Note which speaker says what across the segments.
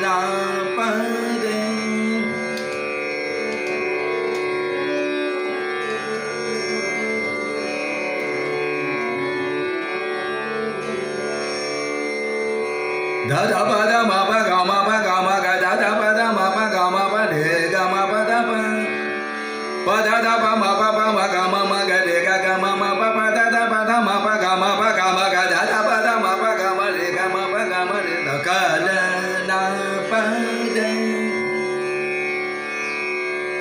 Speaker 1: Da da ba da ma ba ga ma ga da da ba da ma ba ga ma ba de ga ma ba da da ba ma ga ma ga de ga ma ba da ba ma ba ga ga da da ba da ma ba ga ma de ga ma de da ka la na pa de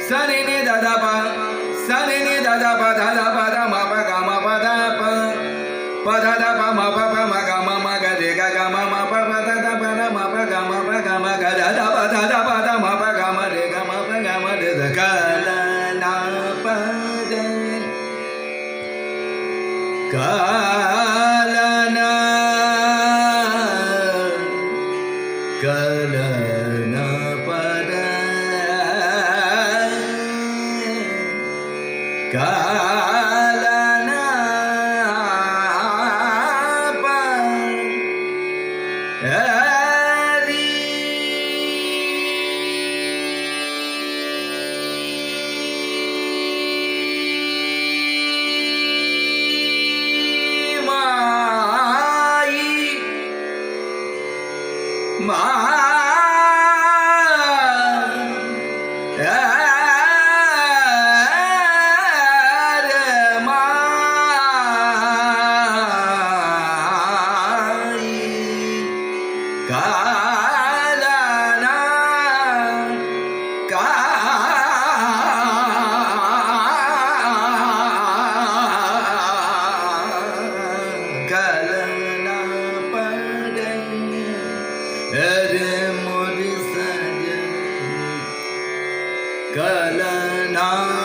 Speaker 1: sa ni ni da da ba sa ni ni da da ba da ma ba ga ma ba da da ba ma ga de ga ma ba da da ba da ma ba ga da da ba da ma ba ga ma de da ka la na pa de ka la na pa da ka Kalana